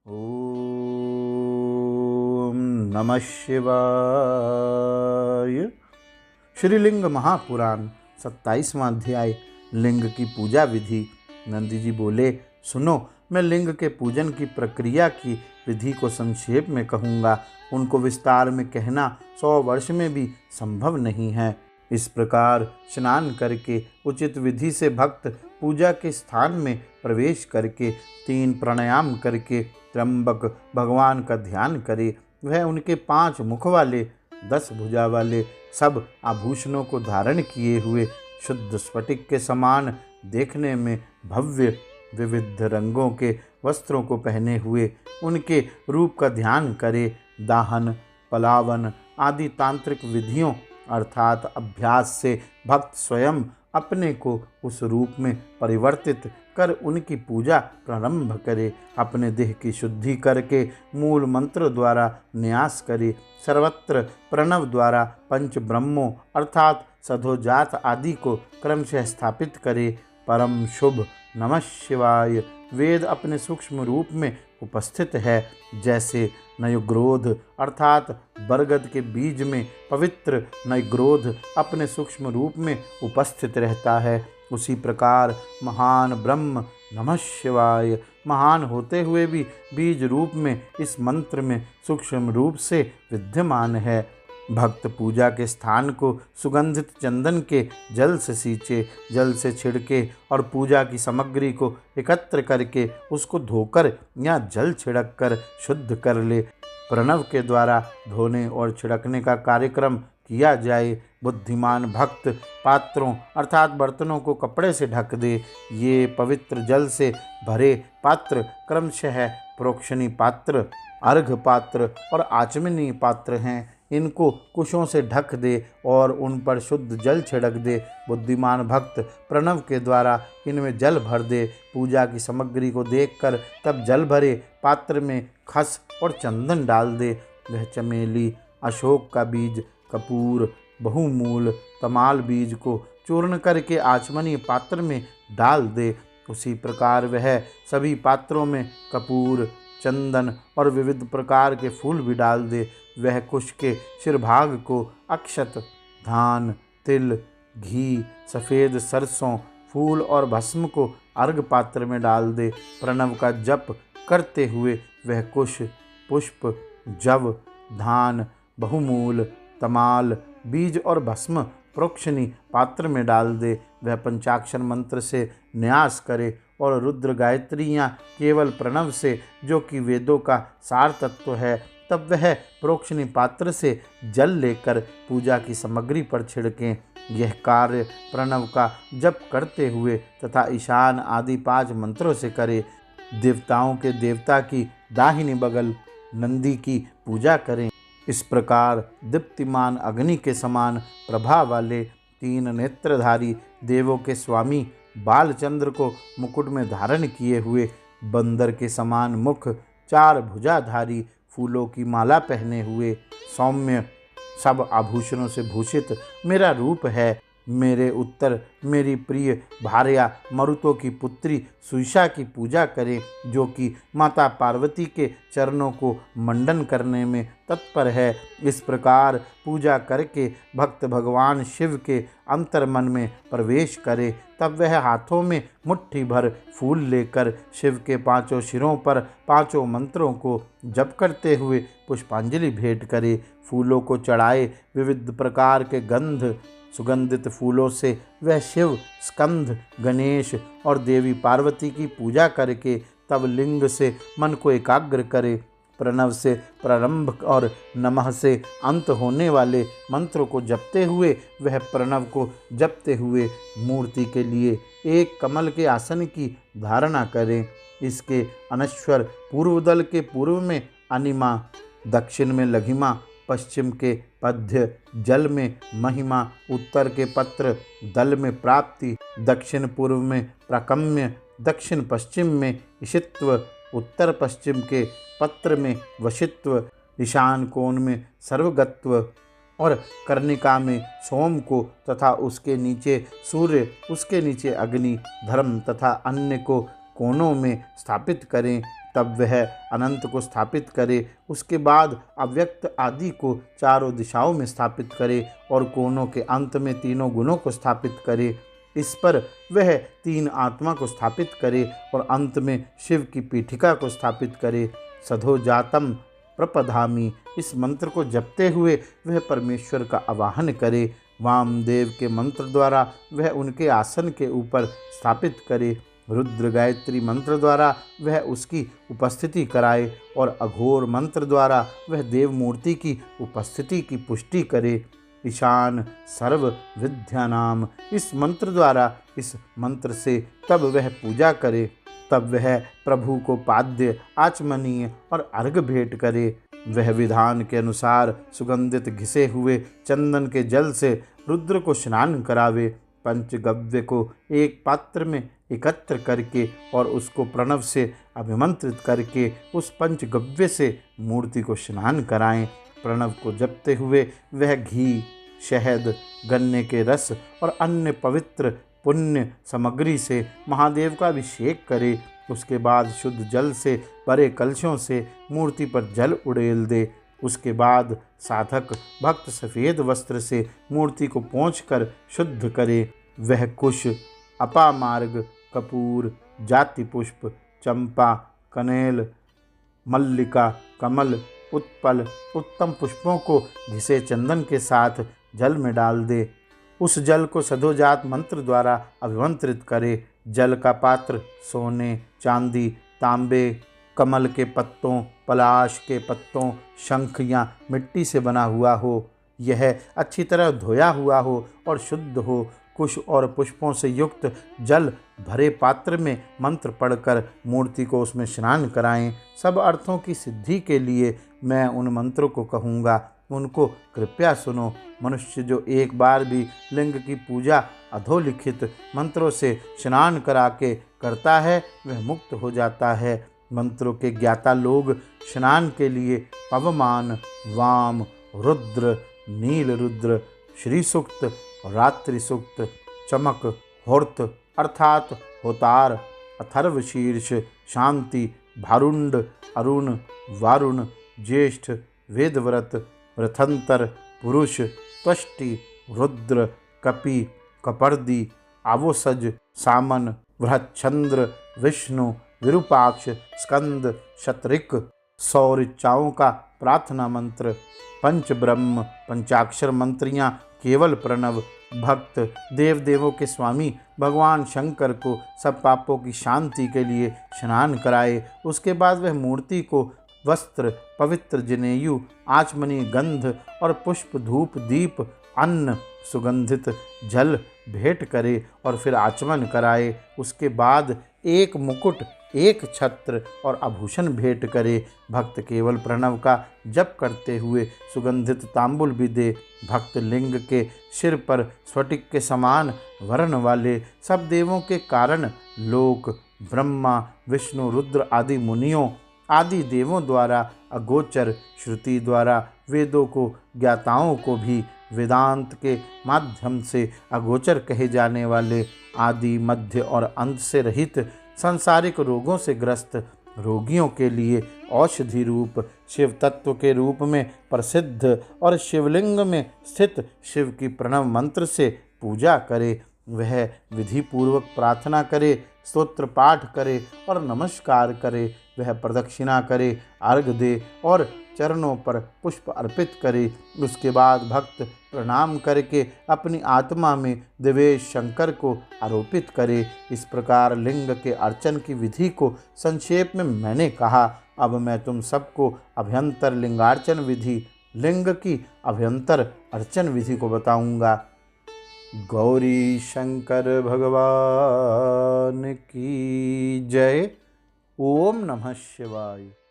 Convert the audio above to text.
ओम नमः शिवाय। श्रीलिंग महापुराण 27वां अध्याय लिंग की पूजा विधि। नंदी जी बोले, सुनो, मैं लिंग के पूजन की प्रक्रिया की विधि को संक्षेप में कहूँगा। उनको विस्तार में कहना 100 वर्ष में भी संभव नहीं है। इस प्रकार स्नान करके उचित विधि से भक्त पूजा के स्थान में प्रवेश करके 3 प्राणायाम करके त्र्यंबक भगवान का ध्यान करे। वह उनके 5 मुख वाले 10 भुजा वाले सब आभूषणों को धारण किए हुए शुद्ध स्फटिक के समान देखने में भव्य विविध रंगों के वस्त्रों को पहने हुए उनके रूप का ध्यान करे। दाहन, पलावन आदि तांत्रिक विधियों अर्थात अभ्यास से भक्त स्वयं अपने को उस रूप में परिवर्तित कर उनकी पूजा प्रारंभ करे। अपने देह की शुद्धि करके मूल मंत्र द्वारा न्यास करे। सर्वत्र प्रणव द्वारा पंच ब्रह्मों अर्थात सधोजात आदि को क्रमशः स्थापित करे। परम शुभ नमः शिवाय वेद अपने सूक्ष्म रूप में उपस्थित है। जैसे नयग्रोध अर्थात बरगद के बीज में पवित्र नयग्रोध अपने सूक्ष्म रूप में उपस्थित रहता है, उसी प्रकार महान ब्रह्म नमः शिवाय महान होते हुए भी बीज रूप में इस मंत्र में सूक्ष्म रूप से विद्यमान है। भक्त पूजा के स्थान को सुगंधित चंदन के जल से सींचे, जल से छिड़के और पूजा की सामग्री को एकत्र करके उसको धोकर या जल छिड़क कर शुद्ध कर ले। प्रणव के द्वारा धोने और छिड़कने का कार्यक्रम किया जाए। बुद्धिमान भक्त पात्रों अर्थात बर्तनों को कपड़े से ढक दे। ये पवित्र जल से भरे पात्र क्रमशः प्रोक्षणी पात्र, अर्घ पात्र और आचमनी पात्र हैं। इनको कुशों से ढक दे और उन पर शुद्ध जल छिड़क दे। बुद्धिमान भक्त प्रणव के द्वारा इनमें जल भर दे। पूजा की सामग्री को देखकर तब जल भरे पात्र में खस और चंदन डाल दे। वह चमेली, अशोक का बीज, कपूर, बहुमूल, तमाल बीज को चूर्ण करके आचमनी पात्र में डाल दे। उसी प्रकार वह सभी पात्रों में कपूर, चंदन और विविध प्रकार के फूल भी डाल दे। वह कुश के शिरभाग को अक्षत, धान, तिल, घी, सफ़ेद सरसों, फूल और भस्म को अर्घ पात्र में डाल दे। प्रणव का जप करते हुए वह कुश, पुष्प, जव, धान, बहुमूल, तमाल बीज और भस्म प्रोक्षणी पात्र में डाल दे। वह पंचाक्षर मंत्र से न्यास करे और रुद्र गायत्रियाँ केवल प्रणव से, जो कि वेदों का सार तत्व है, तब वह प्रोक्षणी पात्र से जल लेकर पूजा की सामग्री पर छिड़कें। यह कार्य प्रणव का जप करते हुए तथा ईशान आदि 5 मंत्रों से करे। देवताओं के देवता की दाहिनी बगल नंदी की पूजा करें। इस प्रकार दीप्तिमान अग्नि के समान प्रभा वाले 3 नेत्रधारी देवों के स्वामी बालचंद्र को मुकुट में धारण किए हुए, बंदर के समान मुख, 4 भुजाधारी, फूलों की माला पहने हुए, सौम्य सब आभूषणों से भूषित मेरा रूप है। मेरे उत्तर मेरी प्रिय भार्या मरुतों की पुत्री सुईषा की पूजा करें, जो कि माता पार्वती के चरणों को मंडन करने में तत्पर है। इस प्रकार पूजा करके भक्त भगवान शिव के अंतर्मन में प्रवेश करे। तब वह हाथों में मुट्ठी भर फूल लेकर शिव के 5 सिरों पर 5 मंत्रों को जप करते हुए पुष्पांजलि भेंट करे। फूलों को चढ़ाए। विविध प्रकार के गंध सुगंधित फूलों से वह शिव, स्कंद, गणेश और देवी पार्वती की पूजा करके तब लिंग से मन को एकाग्र करे। प्रणव से प्रारंभ और नमः से अंत होने वाले मंत्रों को जपते हुए वह प्रणव को जपते हुए मूर्ति के लिए एक कमल के आसन की धारणा करें। इसके अनश्वर पूर्व दल के पूर्व में अनिमा, दक्षिण में लघिमा, पश्चिम के पद्य जल में महिमा, उत्तर के पत्र दल में प्राप्ति, दक्षिण पूर्व में प्राकम्य, दक्षिण पश्चिम में ईशित्व, उत्तर पश्चिम के पत्र में वशित्व, ईशान कोण में सर्वगत्व और कर्णिका में सोम को तथा उसके नीचे सूर्य, उसके नीचे अग्नि, धर्म तथा अन्य को कोनों में स्थापित करें। तब वह अनंत को स्थापित करे। उसके बाद अव्यक्त आदि को चारों दिशाओं में स्थापित करे और कोनों के अंत में तीनों गुणों को स्थापित करे। इस पर वह तीन आत्मा को स्थापित करे और अंत में शिव की पीठिका को स्थापित करे। सधोजातम प्रपधामी, इस मंत्र को जपते हुए वह परमेश्वर का आवाहन करे। वामदेव के मंत्र द्वारा वह उनके आसन के ऊपर स्थापित करे। रुद्र गायत्री मंत्र द्वारा वह उसकी उपस्थिति कराए और अघोर मंत्र द्वारा वह देव मूर्ति की उपस्थिति की पुष्टि करे। ईशान सर्व विद्या नाम, इस मंत्र द्वारा इस मंत्र से तब वह पूजा करे। तब वह प्रभु को पाद्य, आचमनीय और अर्घ भेंट करे। वह विधान के अनुसार सुगंधित घिसे हुए चंदन के जल से रुद्र को स्नान करावे। पंचगव्य को एक पात्र में एकत्र करके और उसको प्रणव से अभिमंत्रित करके उस पंचगव्य से मूर्ति को स्नान कराएं। प्रणव को जपते हुए वह घी, शहद, गन्ने के रस और अन्य पवित्र पुण्य सामग्री से महादेव का अभिषेक करे। उसके बाद शुद्ध जल से भरे कलशों से मूर्ति पर जल उड़ेल दे। उसके बाद साधक भक्त सफ़ेद वस्त्र से मूर्ति को पोंछकर शुद्ध करे। वह कुश, अपामार्ग, कपूर, जाति पुष्प, चंपा, कनेल, मल्लिका, कमल, उत्पल, उत्तम पुष्पों को घिसे चंदन के साथ जल में डाल दे। उस जल को सधोजात मंत्र द्वारा अभिमंत्रित करे। जल का पात्र सोने, चांदी, तांबे, कमल के पत्तों, पलाश के पत्तों, शंख या मिट्टी से बना हुआ हो। यह अच्छी तरह धोया हुआ हो और शुद्ध हो। कुश और पुष्पों से युक्त जल भरे पात्र में मंत्र पढ़कर मूर्ति को उसमें स्नान कराएं। सब अर्थों की सिद्धि के लिए मैं उन मंत्रों को कहूँगा, उनको कृपया सुनो। मनुष्य जो एक बार भी लिंग की पूजा अधोलिखित मंत्रों से स्नान करा के करता है वह मुक्त हो जाता है। मंत्रों के ज्ञाता लोग स्नान के लिए पवमान, वाम, रुद्र, नील रुद्र, श्री सूक्त, रात्रि सूक्त, चमक, होर्त अर्थात होतार, अथर्व शीर्ष, शांति, भारुंड, अरुण, वारुण, ज्येष्ठ, वेदव्रत, रथंतर, पुरुष, त्वष्टि, रुद्र, कपि, कपर्दी, आवोसज, सामन, बृहच्छंद्र, विष्णु, विरूपाक्ष, स्कंद, शतरिक, 100 ऋचाओं का प्रार्थना मंत्र, पंच ब्रह्म, पंचाक्षर मंत्रियाँ, केवल प्रणव, भक्त देव देवों के स्वामी भगवान शंकर को सब पापों की शांति के लिए स्नान कराए। उसके बाद वह मूर्ति को वस्त्र, पवित्र जनेयु, आचमनी, गंध और पुष्प, धूप, दीप, अन्न, सुगंधित जल भेंट करे और फिर आचमन कराए। उसके बाद एक मुकुट, एक छत्र और आभूषण भेंट करे। भक्त केवल प्रणव का जप करते हुए सुगंधित तांबुल भी दे। भक्त लिंग के सिर पर स्फटिक के समान वर्ण वाले सब देवों के कारण लोक, ब्रह्मा, विष्णु, रुद्र आदि मुनियों आदि देवों द्वारा अगोचर, श्रुति द्वारा वेदों को ज्ञाताओं को भी वेदांत के माध्यम से अगोचर कहे जाने वाले आदि, मध्य और अंत से रहित सांसारिक रोगों से ग्रस्त रोगियों के लिए औषधि रूप शिव तत्व के रूप में प्रसिद्ध और शिवलिंग में स्थित शिव की प्रणव मंत्र से पूजा करे। वह विधि पूर्वक प्रार्थना करे, स्तोत्र पाठ करे और नमस्कार करे। वह प्रदक्षिणा करे, अर्घ दे और चरणों पर पुष्प अर्पित करे। उसके बाद भक्त प्रणाम करके अपनी आत्मा में देवेश शंकर को आरोपित करे। इस प्रकार लिंग के अर्चन की विधि को संक्षेप में मैंने कहा। अब मैं तुम सबको अभ्यंतर लिंगार्चन विधि, लिंग की अभ्यंतर अर्चन विधि को बताऊंगा। गौरी शंकर भगवान की जय। ओम नमः शिवाय।